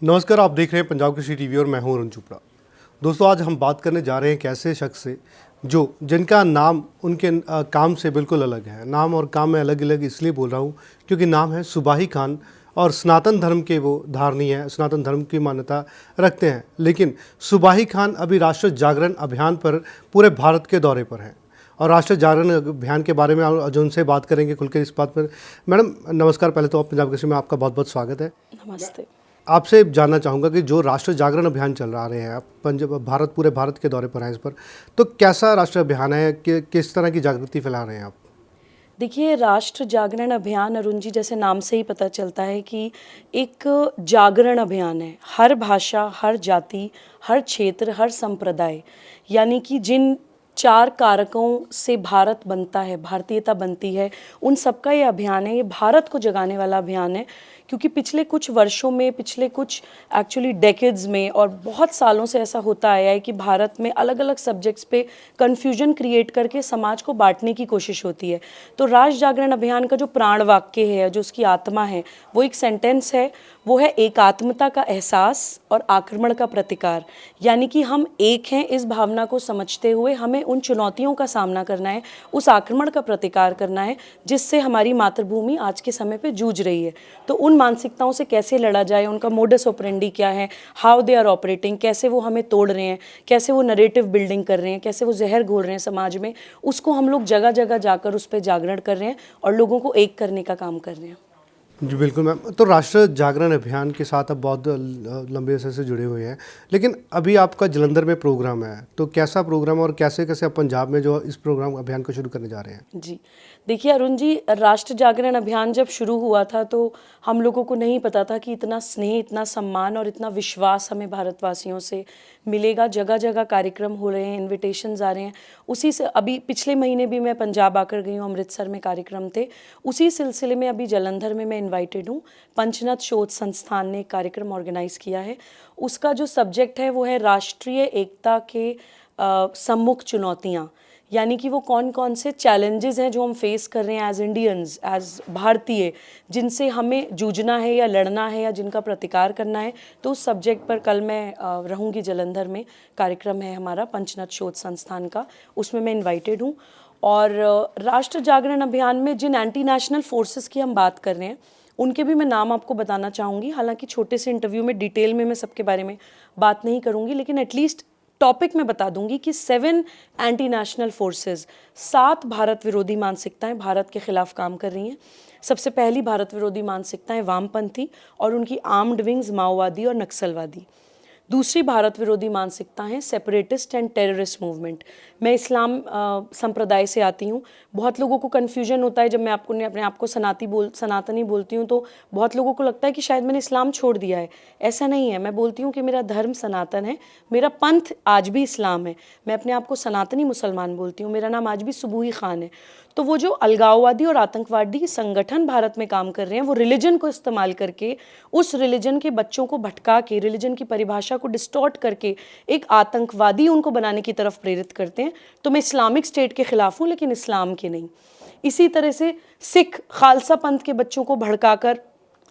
नमस्कार, आप देख रहे हैं पंजाब कृषि टीवी और मैं हूं अरुण चोपड़ा। दोस्तों, आज हम बात करने जा रहे हैं एक ऐसे शख्स से जिनका नाम उनके काम से बिल्कुल अलग है। नाम और काम मैं अलग अलग इसलिए बोल रहा हूं क्योंकि नाम है सुबाही खान और सनातन धर्म के वो धारणी है, सनातन धर्म की मान्यता रखते हैं। लेकिन सुबाही खान अभी राष्ट्रीय जागरण अभियान पर पूरे भारत के दौरे पर हैं और राष्ट्रीय जागरण अभियान के बारे में आज उनसे बात करेंगे खुलकर इस बात पर। मैडम नमस्कार, पहले तो आप पंजाब कृषि में आपका बहुत बहुत स्वागत है। नमस्ते। आपसे जानना चाहूँगा कि जो राष्ट्रीय जागरण अभियान चल रहा है, आप पूरे भारत के दौरे पर हैं इस पर, तो कैसा राष्ट्रीय अभियान है कि किस तरह की जागृति फैला रहे हैं आप? देखिए, राष्ट्र जागरण अभियान अरुण जी, जैसे नाम से ही पता चलता है कि एक जागरण अभियान है। हर भाषा, हर जाति, हर क्षेत्र, हर संप्रदाय, यानी कि जिन 4 कारकों से भारत बनता है, भारतीयता बनती है, उन सबका ये अभियान है। ये भारत को जगाने वाला अभियान है, क्योंकि पिछले कुछ वर्षों में, पिछले कुछ एक्चुअली डेकेड्स में और बहुत सालों से ऐसा होता आया है कि भारत में अलग अलग सब्जेक्ट्स पे कन्फ्यूजन क्रिएट करके समाज को बांटने की कोशिश होती है। तो राष्ट्र जागरण अभियान का जो प्राण वाक्य है, जो उसकी आत्मा है, वो एक सेंटेंस है, वो है एकात्मता का एहसास और आक्रमण का प्रतिकार। यानी कि हम एक हैं, इस भावना को समझते हुए हमें उन चुनौतियों का सामना करना है, उस आक्रमण का प्रतिकार करना है जिससे हमारी मातृभूमि आज के समय पे जूझ रही है। तो उन मानसिकताओं से कैसे लड़ा जाए, उनका मोडस ऑपरेंडी क्या है, हाउ दे आर ऑपरेटिंग, कैसे वो हमें तोड़ रहे हैं, कैसे वो नरेटिव बिल्डिंग कर रहे हैं, कैसे वो जहर घोल रहे हैं समाज में, उसको हम लोग जगह जगह जाकर उस पर जागरण कर रहे हैं और लोगों को एक करने का काम कर रहे हैं। जी बिल्कुल मैम। तो राष्ट्रीय जागरण अभियान के साथ आप बहुत लंबे अरसे से जुड़े हुए हैं, लेकिन अभी आपका जलंधर में प्रोग्राम है, तो कैसा प्रोग्राम और कैसे कैसे आप पंजाब में जो इस प्रोग्राम अभियान को शुरू करने जा रहे हैं? जी देखिए अरुण जी, राष्ट्र जागरण अभियान जब शुरू हुआ था तो हम लोगों को नहीं पता था कि इतना स्नेह, इतना सम्मान और इतना विश्वास हमें भारतवासियों से मिलेगा। जगह जगह कार्यक्रम हो रहे हैं, इनविटेशंस आ रहे हैं। उसी से अभी पिछले महीने भी मैं पंजाब आकर गई हूँ, अमृतसर में कार्यक्रम थे। उसी सिलसिले में अभी जलंधर में मैं इन्वाइटेड हूँ। पंचनद शोध संस्थान ने एक कार्यक्रम ऑर्गेनाइज किया है। उसका जो सब्जेक्ट है वो है राष्ट्रीय एकता के सम्मुख चुनौतियाँ, यानी कि वो कौन कौन से चैलेंजेस हैं जो हम फेस कर रहे हैं एज इंडियंस, एज भारतीय, जिनसे हमें जूझना है या लड़ना है या जिनका प्रतिकार करना है। तो उस सब्जेक्ट पर कल मैं रहूँगी जलंधर में। कार्यक्रम है हमारा पंचनद शोध संस्थान का, उसमें मैं इन्वाइटेड हूँ। और राष्ट्र जागरण अभियान में जिन एंटी नेशनल फोर्सेस की हम बात कर रहे हैं, उनके भी मैं नाम आपको बताना चाहूँगी। हालांकि छोटे से इंटरव्यू में डिटेल में मैं सबके बारे में बात नहीं करूँगी, लेकिन एटलीस्ट टॉपिक में बता दूंगी कि 7 एंटी नेशनल फोर्सेस, 7 भारत विरोधी मानसिकताएं भारत के खिलाफ काम कर रही हैं। सबसे पहली भारत विरोधी मानसिकताएं वामपंथी और उनकी आर्म्ड विंग्स माओवादी और नक्सलवादी। दूसरी भारत विरोधी मानसिकता है सेपरेटिस्ट एंड टेररिस्ट मूवमेंट। मैं इस्लाम संप्रदाय से आती हूँ। बहुत लोगों को कन्फ्यूजन होता है जब मैं अपने आप को सनातनी बोलती हूँ, तो बहुत लोगों को लगता है कि शायद मैंने इस्लाम छोड़ दिया है। ऐसा नहीं है। मैं बोलती हूँ कि मेरा धर्म सनातन है, मेरा पंथ आज भी इस्लाम है। मैं अपने आप को सनातनी मुसलमान बोलती हूँ। मेरा नाम आज भी सुबूही खान है। तो वो जो अलगाववादी और आतंकवादी संगठन भारत में काम कर रहे हैं, वो रिलीजन को इस्तेमाल करके, उस रिलीजन के बच्चों को भटका के, रिलीजन की परिभाषा को डिस्टॉर्ट करके एक आतंकवादी उनको बनाने की तरफ प्रेरित करते हैं। तो मैं इस्लामिक स्टेट के खिलाफ हूँ, लेकिन इस्लाम के नहीं। इसी तरह से सिख खालसा पंथ के बच्चों को भड़काकर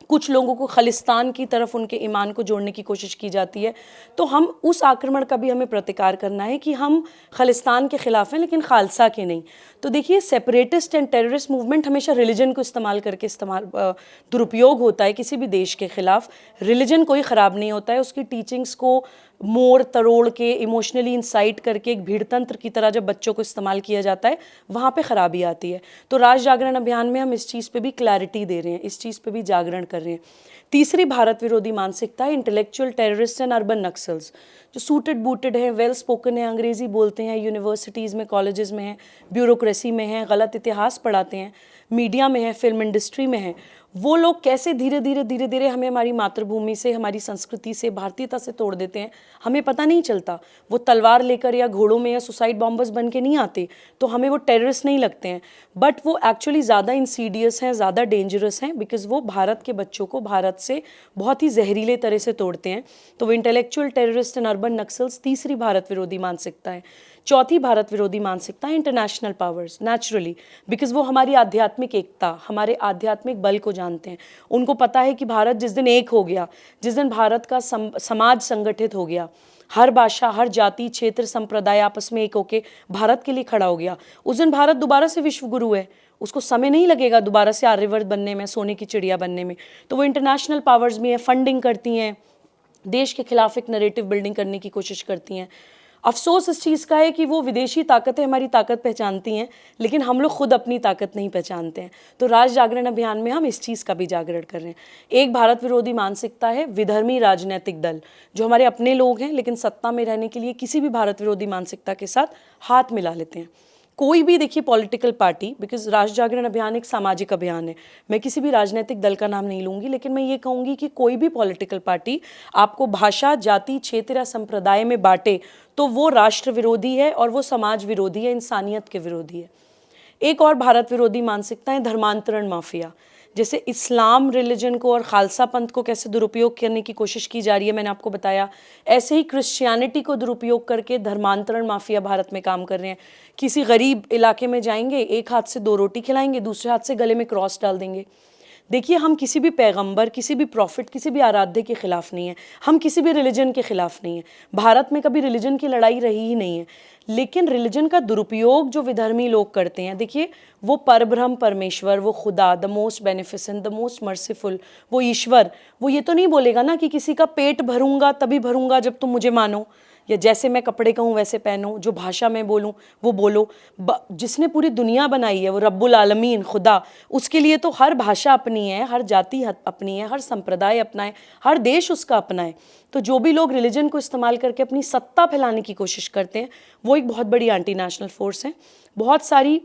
कुछ लोगों को खालिस्तान की तरफ उनके ईमान को जोड़ने की कोशिश की जाती है। तो हम उस आक्रमण का भी हमें प्रतिकार करना है कि हम खालिस्तान के खिलाफ हैं लेकिन खालसा के नहीं। तो देखिए, सेपरेटिस्ट एंड टेररिस्ट मूवमेंट हमेशा रिलीजन को इस्तेमाल करके दुरुपयोग होता है किसी भी देश के खिलाफ। रिलीजन कोई ख़राब नहीं होता है, उसकी टीचिंग्स को मोड़ तरोड़ के, इमोशनली इंसाइट करके एक भीड़तंत्र की तरह जब बच्चों को इस्तेमाल किया जाता है, वहाँ पे ख़राबी आती है। तो राष्ट्र जागरण अभियान में हम इस चीज़ पे भी क्लैरिटी दे रहे हैं, इस चीज़ पे भी जागरण कर रहे हैं। तीसरी भारत विरोधी मानसिकता है intellectual terrorist and urban Naxals, जो सूटेड बूटेड है, वेल स्पोकन है, अंग्रेज़ी बोलते हैं, यूनिवर्सिटीज़ में, कॉलेजेस में हैं, ब्यूरोक्रेसी में हैं, गलत इतिहास पढ़ाते हैं, मीडिया में है, फिल्म इंडस्ट्री में है। वो लोग कैसे धीरे धीरे हमें हमारी मातृभूमि से, हमारी संस्कृति से, भारतीयता से तोड़ देते हैं, हमें पता नहीं चलता। वो तलवार लेकर या घोड़ों में या सुसाइड बॉम्बर्स बन के नहीं आते, तो हमें वो टेररिस्ट नहीं लगते हैं। बट वो एक्चुअली ज़्यादा इंसीडियस हैं, ज़्यादा डेंजरस हैं, बिकॉज वो भारत के बच्चों को भारत से बहुत ही जहरीले तरह से तोड़ते हैं। तो वो intellectual terrorist and urban Naxals तीसरी भारत विरोधी मानसिकता है। चौथी भारत विरोधी मानसिकता है इंटरनेशनल पावर्स, नेचुरली, बिकॉज वो हमारी आध्यात्मिक एकता, हमारे आध्यात्मिक बल को जानते हैं। उनको पता है कि भारत जिस दिन एक हो गया, जिस दिन भारत का समाज संगठित हो गया, हर भाषा, हर जाति, क्षेत्र, संप्रदाय आपस में एक होके भारत के लिए खड़ा हो गया, उस दिन भारत दोबारा से विश्व गुरु है। उसको समय नहीं लगेगा दोबारा से आर्यवर्त बनने में, सोने की चिड़िया बनने में। तो वो इंटरनेशनल पावर्स भी हैं, फंडिंग करती हैं, देश के खिलाफ एक नैरेटिव बिल्डिंग करने की कोशिश करती हैं। अफसोस इस चीज़ का है कि वो विदेशी ताकतें हमारी ताकत पहचानती हैं, लेकिन हम लोग खुद अपनी ताकत नहीं पहचानते हैं। तो राज जागरण अभियान में हम इस चीज़ का भी जागरण कर रहे हैं। एक भारत विरोधी मानसिकता है विधर्मी राजनीतिक दल, जो हमारे अपने लोग हैं लेकिन सत्ता में रहने के लिए किसी भी भारत विरोधी मानसिकता के साथ हाथ मिला लेते हैं। कोई भी देखिए पॉलिटिकल पार्टी, बिकॉज राष्ट्र जागरण अभियान एक सामाजिक अभियान है, मैं किसी भी राजनीतिक दल का नाम नहीं लूँगी, लेकिन मैं ये कहूँगी कि कोई भी पॉलिटिकल पार्टी आपको भाषा, जाति, क्षेत्र या संप्रदाय में बांटे तो वो राष्ट्र विरोधी है और वो समाज विरोधी है, इंसानियत के विरोधी है। एक और भारत विरोधी मानसिकता है धर्मांतरण माफिया। जैसे इस्लाम रिलीजन को और खालसा पंथ को कैसे दुरुपयोग करने की कोशिश की जा रही है, मैंने आपको बताया, ऐसे ही क्रिश्चियनिटी को दुरुपयोग करके धर्मांतरण माफिया भारत में काम कर रहे हैं। किसी गरीब इलाके में जाएंगे, एक हाथ से 2 रोटी खिलाएंगे, दूसरे हाथ से गले में क्रॉस डाल देंगे। देखिए, हम किसी भी पैगंबर, किसी भी प्रॉफिट, किसी भी आराध्य के खिलाफ नहीं है, हम किसी भी रिलीजन के खिलाफ नहीं है। भारत में कभी रिलीजन की लड़ाई रही ही नहीं है, लेकिन रिलीजन का दुरुपयोग जो विधर्मी लोग करते हैं, देखिए वो परब्रह्म परमेश्वर, वो खुदा, the most beneficent, the most merciful, वो ईश्वर, वो ये तो नहीं बोलेगा ना कि किसी का पेट भरूंगा तभी भरूंगा जब तुम मुझे मानो, या जैसे मैं कपड़े कहूँ वैसे पहनो, जो भाषा में बोलूँ वो बोलो। जिसने पूरी दुनिया बनाई है वो रब्बुल आलमीन खुदा, उसके लिए तो हर भाषा अपनी है, हर जाति अपनी है, हर संप्रदाय अपना है, हर देश उसका अपना है। तो जो भी लोग रिलीजन को इस्तेमाल करके अपनी सत्ता फैलाने की कोशिश करते हैं, वो एक बहुत बड़ी एंटी नेशनल फोर्स है। बहुत सारी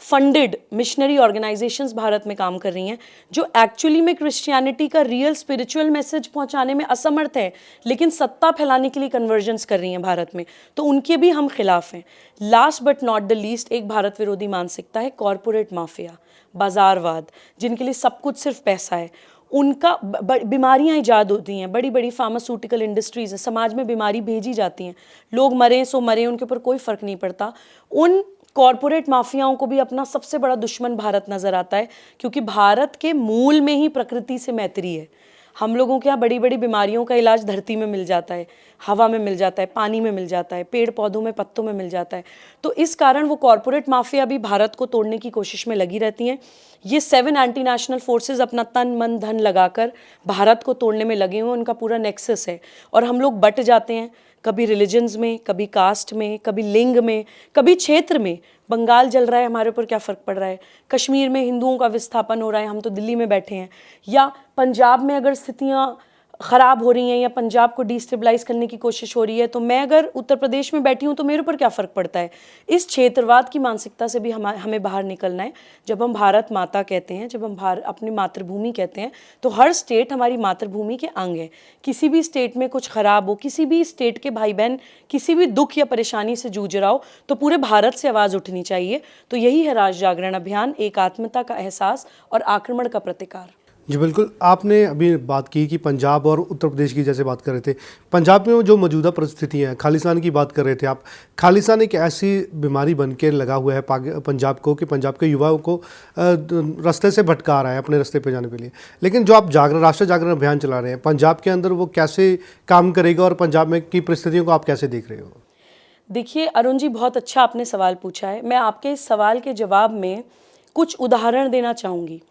फंडेड मिशनरी ऑर्गेनाइजेशंस भारत में काम कर रही हैं जो एक्चुअली में क्रिश्चियनिटी का रियल स्पिरिचुअल मैसेज पहुंचाने में असमर्थ है, लेकिन सत्ता फैलाने के लिए कन्वर्जन्स कर रही हैं भारत में, तो उनके भी हम खिलाफ हैं। Last but not the least एक भारत विरोधी मानसिकता है कॉरपोरेट माफिया, बाजारवाद, जिनके लिए सब कुछ सिर्फ पैसा है। उनका बीमारियां ईजाद होती हैं, बड़ी बड़ी फार्मास्यूटिकल इंडस्ट्रीज हैं, समाज में बीमारी भेजी जाती हैं, लोग मरें सो मरें, उनके ऊपर कोई फ़र्क नहीं पड़ता। उन कॉरपोरेट माफियाओं को भी अपना सबसे बड़ा दुश्मन भारत नज़र आता है, क्योंकि भारत के मूल में ही प्रकृति से मैत्री है। हम लोगों के यहाँ बड़ी बड़ी बीमारियों का इलाज धरती में मिल जाता है, हवा में मिल जाता है, पानी में मिल जाता है, पेड़ पौधों में, पत्तों में मिल जाता है। तो इस कारण वो कॉरपोरेट माफिया भी भारत को तोड़ने की कोशिश में लगी रहती हैं। ये 7 एंटी नेशनल फोर्सेस अपना तन मन धन लगाकर भारत को तोड़ने में लगे हुए हैं, उनका पूरा नेक्सस है। और हम लोग बट जाते हैं, कभी रिलीजन्स में, कभी कास्ट में, कभी लिंग में, कभी क्षेत्र में। बंगाल जल रहा है, हमारे ऊपर क्या फ़र्क पड़ रहा है? कश्मीर में हिंदुओं का विस्थापन हो रहा है, हम तो दिल्ली में बैठे हैं। या पंजाब में अगर स्थितियाँ ख़राब हो रही हैं या पंजाब को डिस्टेबलाइज करने की कोशिश हो रही है, तो मैं अगर उत्तर प्रदेश में बैठी हूँ तो मेरे ऊपर क्या फ़र्क पड़ता है? इस क्षेत्रवाद की मानसिकता से भी हमें बाहर निकलना है। जब हम भारत माता कहते हैं, जब हम अपनी मातृभूमि कहते हैं, तो हर स्टेट हमारी मातृभूमि के अंग है। किसी भी स्टेट में कुछ ख़राब हो, किसी भी स्टेट के भाई बहन किसी भी दुख या परेशानी से जूझ रहा हो, तो पूरे भारत से आवाज़ उठनी चाहिए। तो यही है राष्ट्र जागरण अभियान, एकात्मता का एहसास और आक्रमण का प्रतिकार। जी बिल्कुल, आपने अभी बात की कि पंजाब और उत्तर प्रदेश की जैसे बात कर रहे थे, पंजाब में जो मौजूदा परिस्थितियाँ हैं, खालिस्तान की बात कर रहे थे आप। खालिस्तान एक ऐसी बीमारी बन के लगा हुआ है पंजाब को कि पंजाब के युवाओं को रास्ते से भटका रहा है अपने रास्ते पे जाने के लिए। लेकिन जो आप राष्ट्रीय जागरण अभियान चला रहे हैं, पंजाब के अंदर वो कैसे काम करेगा और पंजाब में की परिस्थितियों को आप कैसे देख रहे हो? देखिए अरुण जी, बहुत अच्छा आपने सवाल पूछा है। मैं आपके इस सवाल के जवाब में कुछ उदाहरण देना चाहूँगी।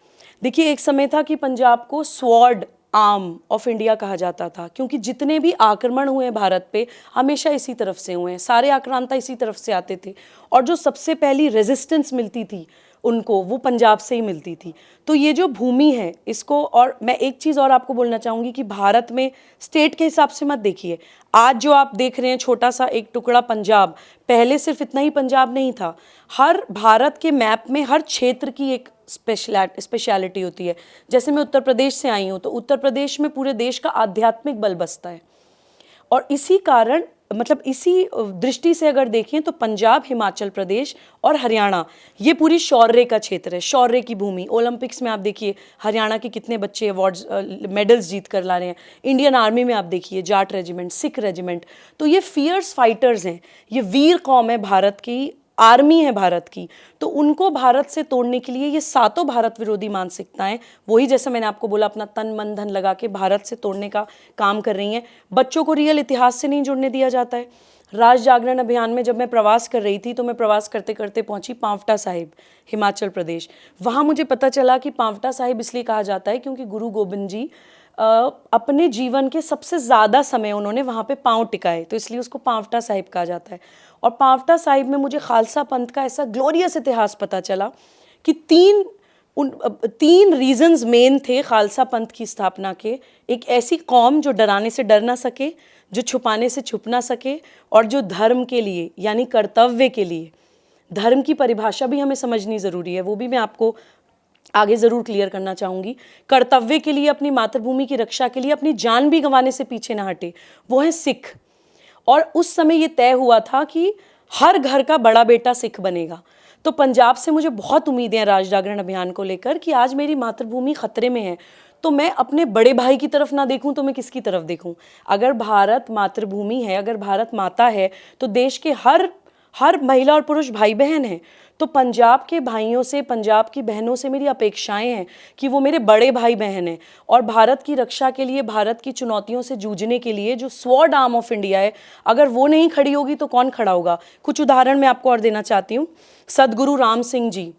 देखिए, एक समय था कि पंजाब को स्वॉर्ड आर्म ऑफ इंडिया कहा जाता था, क्योंकि जितने भी आक्रमण हुए हैं भारत पे, हमेशा इसी तरफ से हुए हैं, सारे आक्रांता इसी तरफ से आते थे। और जो सबसे पहली रेजिस्टेंस मिलती थी उनको, वो पंजाब से ही मिलती थी। तो ये जो भूमि है इसको, और मैं एक चीज़ और आपको बोलना चाहूँगी कि भारत में स्टेट के हिसाब से मत देखिए। आज जो आप देख रहे हैं छोटा सा एक टुकड़ा पंजाब, पहले सिर्फ इतना ही पंजाब नहीं था। हर भारत के मैप में हर क्षेत्र की एक स्पेशलिटी होती है। जैसे मैं उत्तर प्रदेश से आई हूँ, तो उत्तर प्रदेश में पूरे देश का आध्यात्मिक बल बसता है, और इसी कारण मतलब इसी दृष्टि से अगर देखें तो पंजाब, हिमाचल प्रदेश और हरियाणा ये पूरी शौर्य का क्षेत्र है, शौर्य की भूमि। ओलंपिक्स में आप देखिए हरियाणा के कितने बच्चे अवार्ड्स मेडल्स जीत कर ला रहे हैं। इंडियन आर्मी में आप देखिए जाट रेजिमेंट, सिख रेजिमेंट, तो ये फियर्स फाइटर्स हैं, ये वीर कौम है, भारत की आर्मी है भारत की। तो उनको भारत से तोड़ने के लिए ये सातों भारत विरोधी मानसिकताएं, वही जैसे मैंने आपको बोला अपना तन मन धन लगा के भारत से तोड़ने का काम कर रही हैं। बच्चों को रियल इतिहास से नहीं जुड़ने दिया जाता है। राज जागरण अभियान में जब मैं प्रवास कर रही थी तो मैं प्रवास करते करते पहुंची पांवटा साहिब, हिमाचल प्रदेश। वहाँ मुझे पता चला कि पांवटा साहिब इसलिए कहा जाता है क्योंकि गुरु गोबिंद जी अपने जीवन के सबसे ज़्यादा समय उन्होंने वहाँ पे पाँव टिकाए, तो इसलिए उसको पांवटा साहिब कहा जाता है। और पांवटा साहिब में मुझे खालसा पंथ का ऐसा ग्लोरियस इतिहास पता चला कि तीन रीजंस मेन थे खालसा पंथ की स्थापना के। एक ऐसी कौम जो डराने से डर ना सके, जो छुपाने से छुप ना सके, और जो धर्म के लिए यानी कर्तव्य के लिए, धर्म की परिभाषा भी हमें समझनी ज़रूरी है, वो भी मैं आपको आगे ज़रूर क्लियर करना चाहूँगी। कर्तव्य के लिए, अपनी मातृभूमि की रक्षा के लिए अपनी जान भी गंवाने से पीछे ना हटे, वो है सिख। और उस समय ये तय हुआ था कि हर घर का बड़ा बेटा सिख बनेगा। तो पंजाब से मुझे बहुत उम्मीदें हैं राज जागरण अभियान को लेकर कि आज मेरी मातृभूमि खतरे में है, तो मैं अपने बड़े भाई की तरफ ना देखूं तो मैं किसकी तरफ देखूं? अगर भारत मातृभूमि है, अगर भारत माता है, तो देश के हर महिला और पुरुष भाई बहन हैं। तो पंजाब के भाइयों से, पंजाब की बहनों से मेरी अपेक्षाएं हैं कि वो मेरे बड़े भाई बहन हैं, और भारत की रक्षा के लिए, भारत की चुनौतियों से जूझने के लिए जो स्वॉर्ड आर्म ऑफ इंडिया है, अगर वो नहीं खड़ी होगी तो कौन खड़ा होगा? कुछ उदाहरण मैं आपको और देना चाहती हूँ। सदगुरु राम सिंह जी,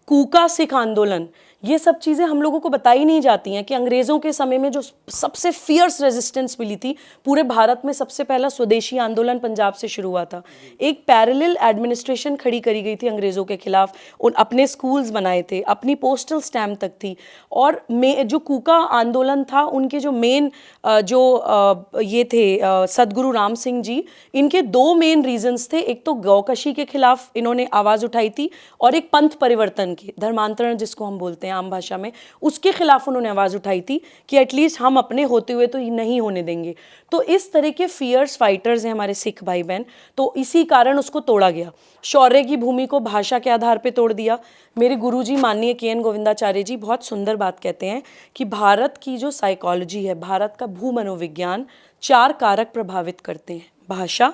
कूका सिख आंदोलन, ये सब चीज़ें हम लोगों को बताई नहीं जाती हैं कि अंग्रेज़ों के समय में जो सबसे फियर्स रेजिस्टेंस मिली थी पूरे भारत में, सबसे पहला स्वदेशी आंदोलन पंजाब से शुरू हुआ था। एक पैरेलल एडमिनिस्ट्रेशन खड़ी करी गई थी अंग्रेज़ों के खिलाफ, उन अपने स्कूल्स बनाए थे, अपनी पोस्टल स्टैम्प तक थी। और जो कूका आंदोलन था, उनके जो मेन ये थे सदगुरु राम सिंह जी, इनके दो मेन रीजंस थे। एक तो गौकशी के खिलाफ इन्होंने आवाज़ उठाई थी, और एक पंथ परिवर्तन के, धर्मांतरण जिसको हम बोलते हैं आम भाषा में, उसके खिलाफ उन्होंने आवाज़ उठाई थी कि एटलीस्ट हम अपने होते हुए तो नहीं होने देंगे। तो इस तरह के फियर्स फाइटर्स हैं हमारे सिख भाई बहन, तो इसी कारण उसको तोड़ा गया। शौर्य की भूमि को भाषा के आधार पे तोड़ दिया। मेरे गुरुजी माननीय के.एन. गोविंदाचार्य जी बहुत सुंदर बात कहते हैं कि भारत की जो साइकोलॉजी है, भारत का भूमनोविज्ञान 4 कारक प्रभावित करते हैं: भाषा,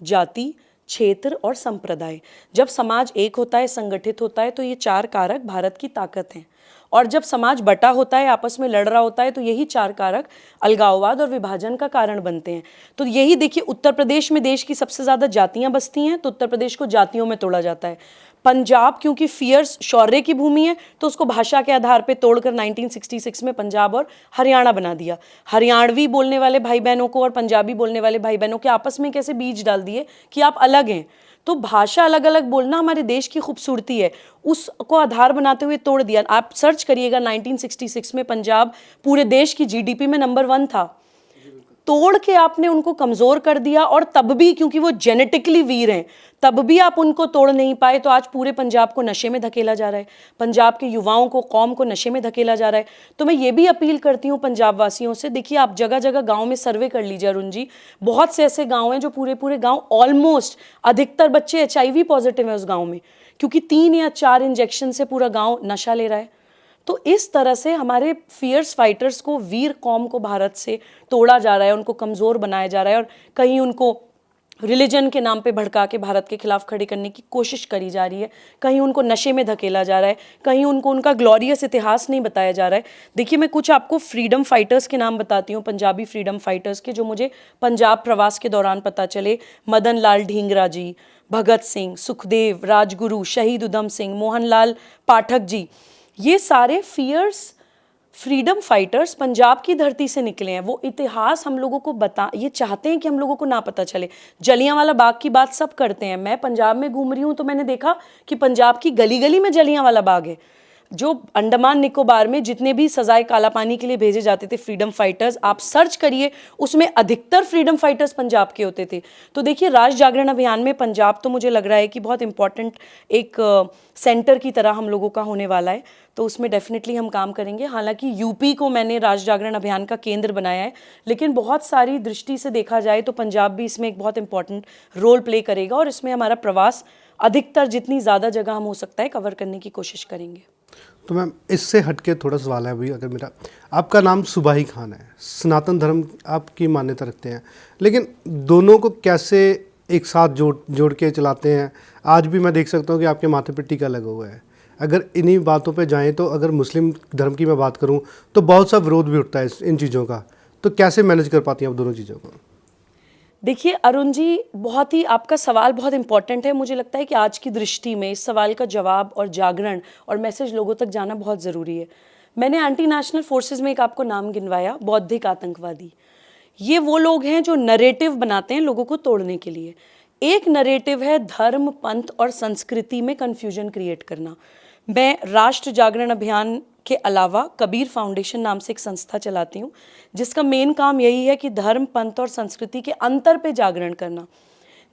जाति, क्षेत्र और संप्रदाय। जब समाज एक होता है, संगठित होता है, तो ये 4 कारक भारत की ताकत हैं। और जब समाज बटा होता है, आपस में लड़ रहा होता है, तो यही 4 कारक अलगाववाद और विभाजन का कारण बनते हैं। तो यही देखिए, उत्तर प्रदेश में देश की सबसे ज़्यादा जातियां बसती हैं, तो उत्तर प्रदेश को जातियों में तोड़ा जाता है। पंजाब क्योंकि फियर्स शौर्य की भूमि है, तो उसको भाषा के आधार पे तोड़कर 1966 में पंजाब और हरियाणा बना दिया। हरियाणवी बोलने वाले भाई बहनों को और पंजाबी बोलने वाले भाई बहनों के आपस में कैसे बीज डाल दिए कि आप अलग हैं। तो भाषा अलग अलग बोलना हमारे देश की खूबसूरती है, उसको आधार बनाते हुए तोड़ दिया। आप सर्च करिएगा, 1966 में पंजाब पूरे देश की जीडीपी में नंबर 1 था। तोड़ के आपने उनको कमज़ोर कर दिया, और तब भी क्योंकि वो जेनेटिकली वीर हैं, तब भी आप उनको तोड़ नहीं पाए। तो आज पूरे पंजाब को नशे में धकेला जा रहा है, पंजाब के युवाओं को, कौम को नशे में धकेला जा रहा है। तो मैं ये भी अपील करती हूँ पंजाब वासियों से, देखिए आप जगह जगह गाँव में सर्वे कर लीजिए अरुण जी, बहुत से ऐसे गाँव हैं जो पूरे गाँव ऑलमोस्ट अधिकतर बच्चे HIV पॉजिटिव हैं उस गाँव में, क्योंकि 3 या 4 इंजेक्शन से पूरा गाँव नशा ले रहा है। तो इस तरह से हमारे फियर्स फाइटर्स को, वीर कौम को भारत से तोड़ा जा रहा है, उनको कमज़ोर बनाया जा रहा है, और कहीं उनको रिलीजन के नाम पे भड़का के भारत के खिलाफ खड़े करने की कोशिश करी जा रही है, कहीं उनको नशे में धकेला जा रहा है, कहीं उनको उनका ग्लोरियस इतिहास नहीं बताया जा रहा है। देखिए, मैं कुछ आपको फ्रीडम फाइटर्स के नाम बताती हूँ, पंजाबी फ्रीडम फाइटर्स के, जो मुझे पंजाब प्रवास के दौरान पता चले। मदन लाल ढींगरा जी, भगत सिंह, सुखदेव, राजगुरु, शहीद उधम सिंह, मोहन लाल पाठक जी, ये सारे फियर्स फ्रीडम फाइटर्स पंजाब की धरती से निकले हैं। वो इतिहास हम लोगों को ये चाहते हैं कि हम लोगों को ना पता चले। जलियांवाला बाग की बात सब करते हैं, मैं पंजाब में घूम रही हूँ तो मैंने देखा कि पंजाब की गली गली में जलियांवाला बाग है। जो अंडमान निकोबार में जितने भी सजाए काला पानी के लिए भेजे जाते थे फ्रीडम फाइटर्स, आप सर्च करिए, उसमें अधिकतर फ्रीडम फाइटर्स पंजाब के होते थे। तो देखिए राष्ट्र जागरण अभियान में पंजाब तो मुझे लग रहा है कि बहुत इंपॉर्टेंट एक सेंटर की तरह हम लोगों का होने वाला है, तो उसमें डेफिनेटली हम काम करेंगे। हालांकि यूपी को मैंने राष्ट्र जागरण अभियान का केंद्र बनाया है, लेकिन बहुत सारी दृष्टि से देखा जाए तो पंजाब भी इसमें एक बहुत इंपॉर्टेंट रोल प्ले करेगा, और इसमें हमारा प्रवास अधिकतर जितनी ज़्यादा जगह हम हो सकता है कवर करने की कोशिश करेंगे। तो मैम इससे हटके थोड़ा सवाल है अभी, अगर मेरा, आपका नाम सुबाही खान है, सनातन धर्म आपकी मान्यता रखते हैं, लेकिन दोनों को कैसे एक साथ जोड़ के चलाते हैं? आज भी मैं देख सकता हूँ कि आपके माथे पे टीका लगा हुआ है। अगर इन्हीं बातों पे जाएं तो अगर मुस्लिम धर्म की मैं बात करूँ तो बहुत सा विरोध भी उठता है इन चीज़ों का, तो कैसे मैनेज कर पाती हैं आप दोनों चीज़ों को? देखिए अरुण जी, बहुत ही आपका सवाल बहुत इंपॉर्टेंट है। मुझे लगता है कि आज की दृष्टि में इस सवाल का जवाब और जागरण और मैसेज लोगों तक जाना बहुत ज़रूरी है। मैंने एंटी नेशनल फोर्सेस में एक आपको नाम गिनवाया, बौद्धिक आतंकवादी। ये वो लोग हैं जो नरेटिव बनाते हैं लोगों को तोड़ने के लिए। एक नरेटिव है धर्म, पंथ और संस्कृति में कन्फ्यूजन क्रिएट करना। मैं राष्ट्र जागरण अभियान के अलावा कबीर फाउंडेशन नाम से एक संस्था चलाती हूँ, जिसका मेन काम यही है कि धर्म, पंथ और संस्कृति के अंतर पे जागरण करना।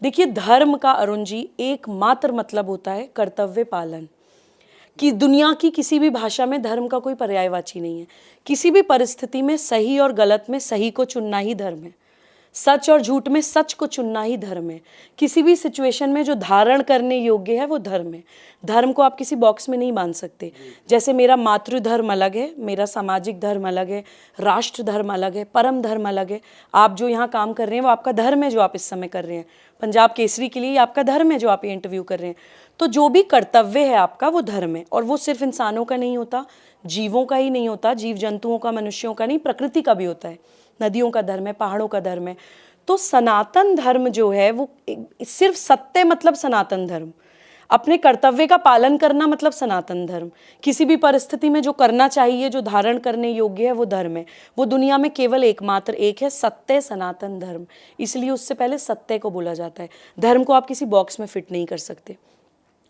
देखिए धर्म का अरुण जी एकमात्र मतलब होता है कर्तव्य पालन, कि दुनिया की किसी भी भाषा में धर्म का कोई पर्यायवाची नहीं है। किसी भी परिस्थिति में सही और गलत में सही को चुनना ही धर्म है, सच और झूठ में सच को चुनना ही धर्म है। किसी भी सिचुएशन में जो धारण करने योग्य है वो धर्म है। धर्म को आप किसी बॉक्स में नहीं बांध सकते। जैसे मेरा मातृ धर्म अलग है, मेरा सामाजिक धर्म अलग है, राष्ट्र धर्म अलग है, परम धर्म अलग है। आप जो यहाँ काम कर रहे हैं वो आपका धर्म है जो आप इस समय कर रहे हैं। पंजाब केसरी के लिए आपका धर्म है जो आप ये इंटरव्यू कर रहे हैं। तो जो भी कर्तव्य है आपका वो धर्म है, और वो सिर्फ इंसानों का नहीं होता, जीवों का ही नहीं होता, जीव जंतुओं का, मनुष्यों का नहीं, प्रकृति का भी होता है। नदियों का धर्म है, पहाड़ों का धर्म है। तो सनातन धर्म जो है वो सिर्फ सत्य मतलब सनातन धर्म, अपने कर्तव्य का पालन करना मतलब सनातन धर्म। किसी भी परिस्थिति में जो करना चाहिए, जो धारण करने योग्य है वो धर्म है। वो दुनिया में केवल एकमात्र एक है, सत्य सनातन धर्म। इसलिए उससे पहले सत्य को बोला जाता है। धर्म को आप किसी बॉक्स में फिट नहीं कर सकते।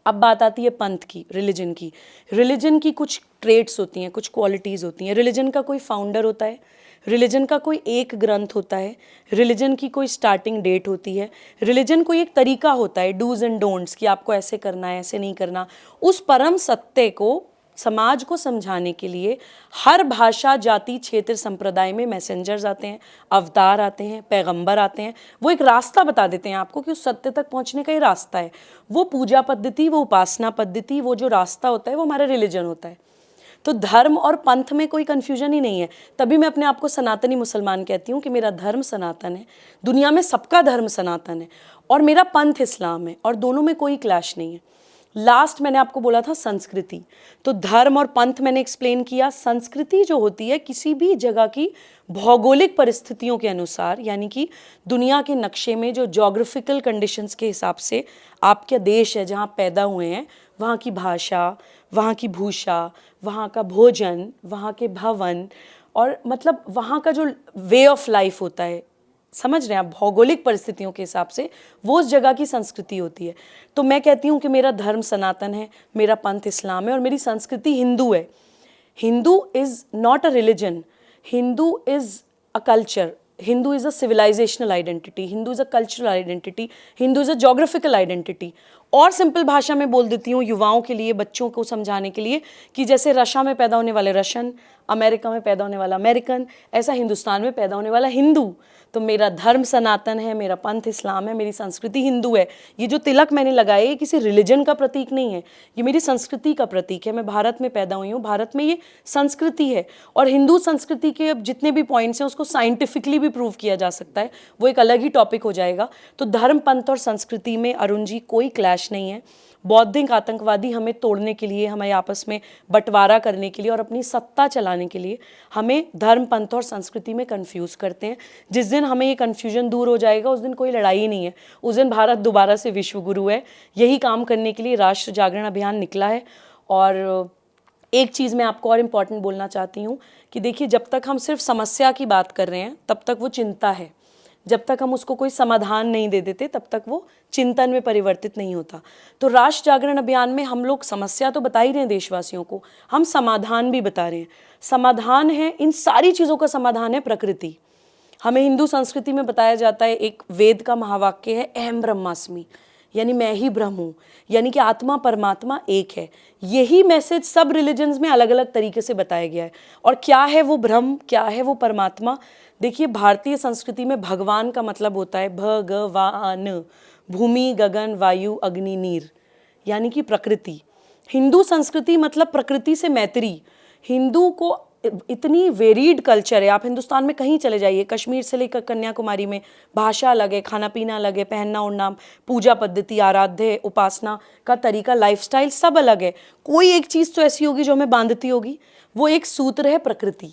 अब बात आती है पंथ की, रिलीजन की। रिलीजन की कुछ ट्रेट्स होती हैं, कुछ क्वालिटीज़ होती हैं। रिलीजन का कोई फाउंडर होता है, रिलीजन का कोई एक ग्रंथ होता है, रिलीजन की कोई स्टार्टिंग डेट होती है, रिलीजन कोई एक तरीका होता है, डूज एंड डोंट्स, कि आपको ऐसे करना है, ऐसे नहीं करना। उस परम सत्य को समाज को समझाने के लिए हर भाषा, जाति, क्षेत्र, संप्रदाय में मैसेंजर्स आते हैं, अवतार आते हैं, पैगंबर आते हैं। वो एक रास्ता बता देते हैं आपको कि उस सत्य तक पहुंचने का ही रास्ता है। वो पूजा पद्धति, वो उपासना पद्धति, वो जो रास्ता होता है वो हमारा रिलीजन होता है। तो धर्म और पंथ में कोई कन्फ्यूजन ही नहीं है। तभी मैं अपने आप को सनातनी मुसलमान कहती हूँ कि मेरा धर्म सनातन है, दुनिया में सबका धर्म सनातन है, और मेरा पंथ इस्लाम है, और दोनों में कोई क्लैश नहीं है। लास्ट मैंने आपको बोला था संस्कृति, तो धर्म और पंथ मैंने एक्सप्लेन किया। संस्कृति जो होती है किसी भी जगह की भौगोलिक परिस्थितियों के अनुसार, यानी कि दुनिया के नक्शे में जो जोग्राफिकल कंडीशंस के हिसाब से आपका देश है, जहाँ पैदा हुए हैं, वहाँ की भाषा, वहाँ की भूषा, वहाँ का भोजन, वहाँ के भवन, और मतलब वहाँ का जो वे ऑफ लाइफ होता है, समझ रहे हैं आप, भौगोलिक परिस्थितियों के हिसाब से वो उस जगह की संस्कृति होती है। तो मैं कहती हूँ कि मेरा धर्म सनातन है, मेरा पंथ इस्लाम है, और मेरी संस्कृति हिंदू है। Hindu is not a religion, Hindu is a culture, Hindu is a civilisational identity, Hindu is a cultural identity, Hindu is a geographical identity. और सिंपल भाषा में बोल देती हूँ युवाओं के लिए, बच्चों को समझाने के लिए, कि जैसे रशिया में पैदा होने वाले रशियन, अमेरिका में पैदा होने वाला अमेरिकन, ऐसा हिंदुस्तान में पैदा होने वाला हिंदू। तो मेरा धर्म सनातन है, मेरा पंथ इस्लाम है, मेरी संस्कृति हिंदू है। ये जो तिलक मैंने लगाए ये किसी रिलीजन का प्रतीक नहीं है, ये मेरी संस्कृति का प्रतीक है। मैं भारत में पैदा हुई हूँ, भारत में ये संस्कृति है। और हिंदू संस्कृति के अब जितने भी पॉइंट्स हैं उसको साइंटिफिकली भी प्रूव किया जा सकता है, वो एक अलग ही टॉपिक हो जाएगा। तो धर्म, पंथ और संस्कृति में अरुण जी कोई क्लैश नहीं है। बौद्धिक आतंकवादी हमें तोड़ने के लिए, हमें आपस में बंटवारा करने के लिए और अपनी सत्ता चलाने के लिए हमें धर्म, पंथ और संस्कृति में कंफ्यूज करते हैं। जिस दिन हमें ये कंफ्यूजन दूर हो जाएगा उस दिन कोई लड़ाई ही नहीं है, उस दिन भारत दोबारा से विश्व गुरु है। यही काम करने के लिए राष्ट्र जागरण अभियान निकला है। और एक चीज़ मैं आपको और इम्पॉर्टेंट बोलना चाहती हूँ कि देखिए, जब तक हम सिर्फ समस्या की बात कर रहे हैं तब तक वो चिंता है, जब तक हम उसको कोई समाधान नहीं दे देते तब तक वो चिंतन में परिवर्तित नहीं होता। तो राष्ट्र जागरण अभियान में हम लोग समस्या तो बता ही रहे हैं देशवासियों को, हम समाधान भी बता रहे हैं। समाधान है, इन सारी चीज़ों का समाधान है प्रकृति। हमें हिंदू संस्कृति में बताया जाता है, एक वेद का महावाक्य है अहम ब्रह्मास्मि, यानी मैं ही ब्रह्म हूँ, यानी कि आत्मा परमात्मा एक है। यही मैसेज सब रिलीजन्स में अलग अलग तरीके से बताया गया है। और क्या है वो ब्रह्म, क्या है वो परमात्मा? देखिए, भारतीय संस्कृति में भगवान का मतलब होता है भगवान, भूमि गगन वायु अग्नि नीर, यानी कि प्रकृति। हिंदू संस्कृति मतलब प्रकृति से मैत्री। हिंदू को इतनी वेरीड कल्चर है, आप हिंदुस्तान में कहीं चले जाइए, कश्मीर से लेकर कन्याकुमारी में भाषा अलग है, खाना पीना अलग है, पहनना ओढ़ना, पूजा पद्धति, आराध्य उपासना का तरीका, लाइफस्टाइल सब अलग है। कोई एक चीज़ तो ऐसी होगी जो हमें बांधती होगी, वो एक सूत्र है प्रकृति,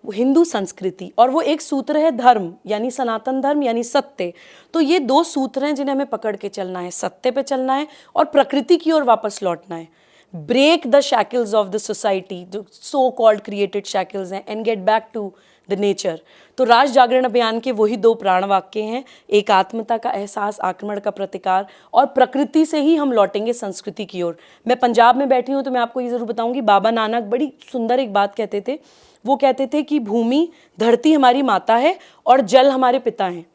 वो हिंदू संस्कृति, और वो एक सूत्र है धर्म, यानी सनातन धर्म, यानी सत्य। तो ये दो सूत्र हैं जिन्हें हमें पकड़ के चलना है, सत्य पे चलना है और प्रकृति की ओर वापस लौटना है। Break the shackles of the society, जो सो कॉल्ड क्रिएटेड शैकल्स हैं, and get back to the nature. तो राष्ट्र जागरण अभियान के वही दो प्राण वाक्य हैं, एक आत्मता का एहसास, आक्रमण का प्रतिकार, और प्रकृति से ही हम लौटेंगे संस्कृति की ओर। मैं पंजाब में बैठी हूँ तो मैं आपको ये ज़रूर बताऊँगी, बाबा नानक बड़ी सुंदर एक बात कहते थे। वो कहते थे कि भूमि, धरती हमारी माता है और जल हमारे पिता हैं।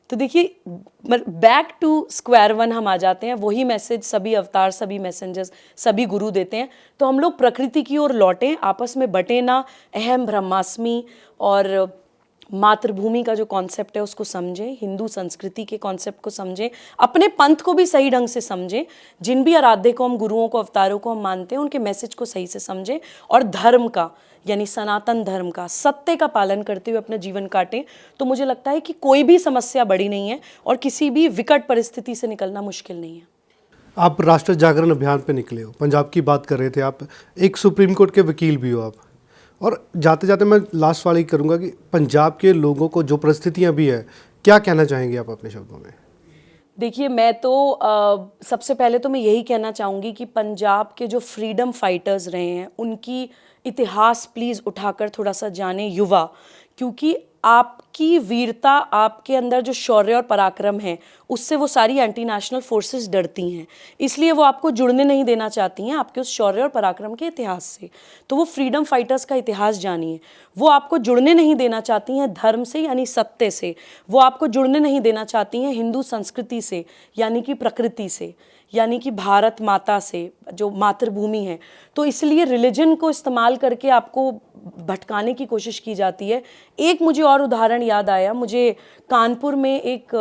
तो देखिए, बैक टू स्क्वायर वन हम आ जाते हैं। वही मैसेज सभी अवतार, सभी मैसेंजर्स, सभी गुरु देते हैं। तो हम लोग प्रकृति की ओर लौटें, आपस में बटें ना, अहम ब्रह्मास्मि और मातृभूमि का जो कॉन्सेप्ट है उसको समझें, हिंदू संस्कृति के कॉन्सेप्ट को समझें, अपने पंथ को भी सही ढंग से समझें, जिन भी आराध्य को हम, गुरुओं को, अवतारों को हम मानते हैं, उनके मैसेज को सही से समझें, और धर्म का, यानी सनातन धर्म का, सत्य का पालन करते हुए अपना जीवन काटें। तो मुझे लगता है कि कोई भी समस्या बड़ी नहीं है और किसी भी विकट परिस्थिति से निकलना मुश्किल नहीं है। आप राष्ट्रीय जागरण अभियान पे निकले हो, पंजाब की बात कर रहे थे आप, एक सुप्रीम कोर्ट के वकील भी हो आप, और जाते जाते मैं लास्ट वाली करूंगा कि पंजाब के लोगों को जो परिस्थितियां भी है, क्या कहना चाहेंगे आप अपने शब्दों में? देखिए, मैं तो सबसे पहले तो मैं यही कहना चाहूँगी कि पंजाब के जो फ्रीडम फाइटर्स रहे हैं उनकी इतिहास प्लीज़ उठाकर थोड़ा सा जाने युवा, क्योंकि आपकी वीरता, आपके अंदर जो शौर्य और पराक्रम है, उससे वो सारी एंटी नेशनल फोर्सेस डरती हैं। इसलिए वो आपको जुड़ने नहीं देना चाहती हैं आपके उस शौर्य और पराक्रम के इतिहास से। तो वो फ्रीडम फाइटर्स का इतिहास जानिए। वो आपको जुड़ने नहीं देना चाहती हैं धर्म से, यानी सत्य से। वो आपको जुड़ने नहीं देना चाहती हैं हिंदू संस्कृति से, यानी कि प्रकृति से, यानी कि भारत माता से, जो मातृभूमि है। तो इसलिए रिलीजन को इस्तेमाल करके आपको भटकाने की कोशिश की जाती है। एक मुझे और उदाहरण याद आया, मुझे कानपुर में एक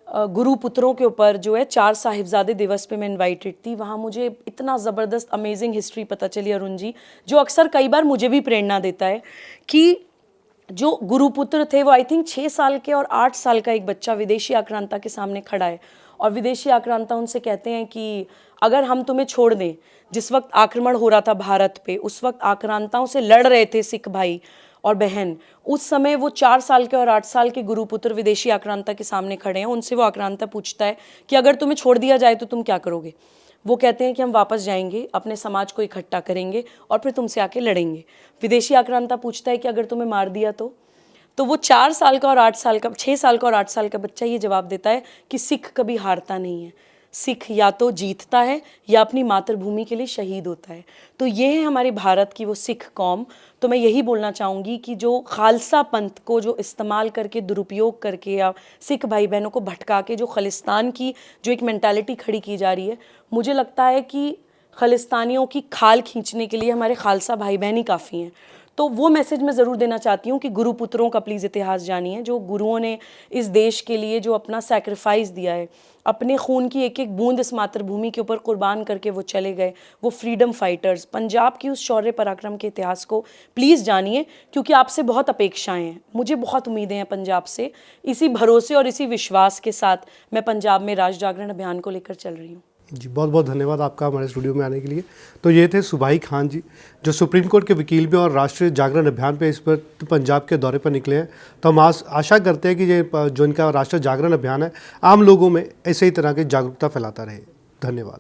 गुरु पुत्रों के ऊपर जो है 4 साहिबजादे दिवस पे मैं इनवाइटेड थी। वहाँ मुझे इतना ज़बरदस्त अमेजिंग हिस्ट्री पता चली अरुण जी, जो अक्सर कई बार मुझे भी प्रेरणा देता है कि जो गुरुपुत्र थे वो आई थिंक 6 साल के और 8 साल का एक बच्चा विदेशी आक्रांता के सामने खड़ा है, और विदेशी आक्रांता उनसे कहते हैं कि अगर हम तुम्हें छोड़ दें, जिस वक्त आक्रमण हो रहा था भारत पे, उस वक्त आक्रांताओं से लड़ रहे थे सिख भाई और बहन, उस समय वो 4 साल के और 8 साल के गुरुपुत्र विदेशी आक्रांता के सामने खड़े हैं। उनसे वो आक्रांता पूछता है कि अगर तुम्हें छोड़ दिया जाए तो तुम क्या करोगे? वो कहते हैं कि हम वापस जाएंगे, अपने समाज को इकट्ठा करेंगे और फिर तुमसे आके लड़ेंगे। विदेशी आक्रांता पूछता है कि अगर तुम्हें मार दिया तो वो 4 साल का और 8 साल का, 6 साल का और 8 साल का बच्चा ये जवाब देता है कि सिख कभी हारता नहीं है, सिख या तो जीतता है या अपनी मातृभूमि के लिए शहीद होता है। तो ये है हमारे भारत की वो सिख कौम। तो मैं यही बोलना चाहूँगी कि जो खालसा पंथ को जो इस्तेमाल करके, दुरुपयोग करके, या सिख भाई बहनों को भटका के जो खालिस्तान की जो एक मेंटालिटी खड़ी की जा रही है, मुझे लगता है कि खालिस्तानियों की खाल खींचने के लिए हमारे खालसा भाई बहन ही काफ़ी हैं। तो वो मैसेज मैं ज़रूर देना चाहती हूँ कि गुरुपुत्रों का प्लीज़ इतिहास जानिए, जो गुरुओं ने इस देश के लिए जो अपना सैक्रिफाइस दिया है, अपने खून की एक एक बूंद इस मातृभूमि के ऊपर कुर्बान करके वो चले गए, वो फ्रीडम फाइटर्स। पंजाब की उस शौर्य पराक्रम के इतिहास को प्लीज़ जानिए, क्योंकि आपसे बहुत अपेक्षाएं हैं, मुझे बहुत उम्मीदें हैं पंजाब से। इसी भरोसे और इसी विश्वास के साथ मैं पंजाब में राष्ट्र जागरण अभियान को लेकर चल रही हूँ। जी, बहुत बहुत धन्यवाद आपका हमारे स्टूडियो में आने के लिए। तो ये थे सुभाई खान जी, जो सुप्रीम कोर्ट के वकील भी और राष्ट्रीय जागरण अभियान पे इस पर पंजाब के दौरे पर निकले हैं। तो हम आशा करते हैं कि ये जो इनका राष्ट्रीय जागरण अभियान है, आम लोगों में ऐसे ही तरह की जागरूकता फैलाता रहे। धन्यवाद।